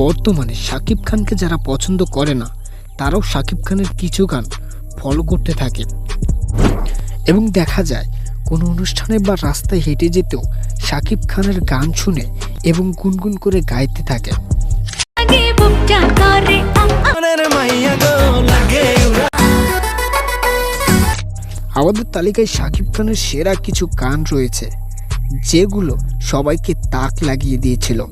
বর্তমানে শাকিব খানকে যারা পছন্দ করে না তারাও শাকিব খানের কিছু গান ফলো করতে থাকে এবং দেখা যায় কোনো অনুষ্ঠানে বা রাস্তায় হেঁটে যেতেও শাকিব খানের গান শুনে এবং গুনগুন করে গাইতে থাকে। আমাদের তালিকায় শাকিব খানের সেরা কিছু গান রয়েছে যেগুলো সবাইকে তাক লাগিয়ে দিয়েছিল।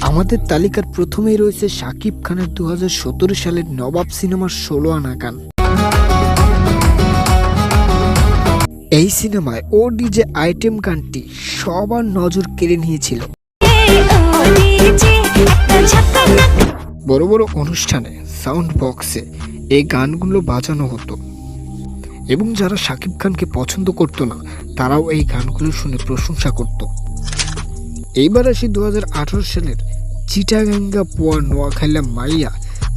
আমাদের তালিকার প্রথমেই রয়েছে শাকিব খানের 2017 সালের নবাব সিনেমার 16 আনা গান। এই সিনেমায় ও ডিজে আইটেম গানটি সবার নজর কেড়ে নিয়েছিল। বড় বড় অনুষ্ঠানে সাউন্ড বক্সে এই গানগুলো বাজানো হতো এবং যারা শাকিব খানকে পছন্দ করত না তারাও এই গানগুলো শুনে প্রশংসা করত। এইবার আসি 2018 সালের চিটাগাঙ্গা পোয়া নোয়াখাইলা মাইয়া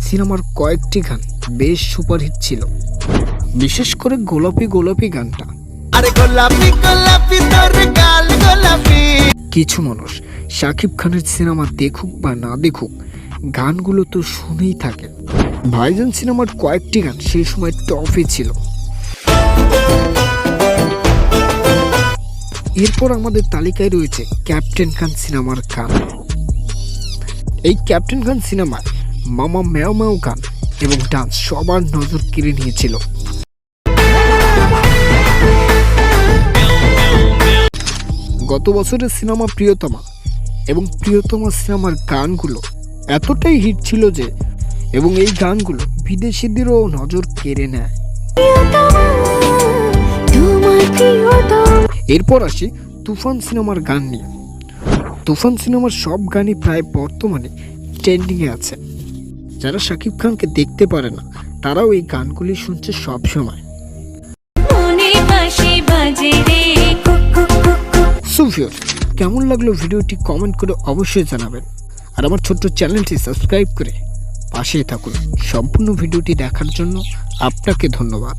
সিনেমার কয়েকটি গান বেশ সুপারহিট ছিল, বিশেষ করে গোলাপি গোলাপি গানটা। কিছু মানুষ শাকিব খানের সিনেমা দেখুক বা না দেখুক গানগুলো তো শুনেই থাকে। ভাইজান সিনেমার কয়েকটি গান সেই সময় টপে ছিল। এরপর আমাদের তালিকায় রয়েছে ক্যাপ্টেন খান সিনেমার গান। এই ক্যাপ্টেন খান সিনেমায় মামা ম্যাও ম্যাও গান এবং ডান্স সবার নজর কেড়ে নিয়েছিল। গত বছরের সিনেমা প্রিয়তমা এবং প্রিয়তমা সিনেমার গানগুলো এতটাই হিট ছিল যে এবং এই গানগুলো বিদেশিদেরও নজর কেড়ে নেয়। এরপর আসি তুফান সিনেমার গান নিয়ে। তুফান সিনেমার সব গানই প্রায় বর্তমানে ট্রেন্ডিংয়ে আছে। যারা শাকিব খানকে দেখতে পারে না তারাও এই গানগুলি শুনছে সব সময়। কেমন লাগলো ভিডিওটি কমেন্ট করে অবশ্যই জানাবেন, আর আমার ছোট্ট চ্যানেলটি সাবস্ক্রাইব করে পাশে থাকুন। সম্পূর্ণ ভিডিওটি দেখার জন্য আপনাকে ধন্যবাদ।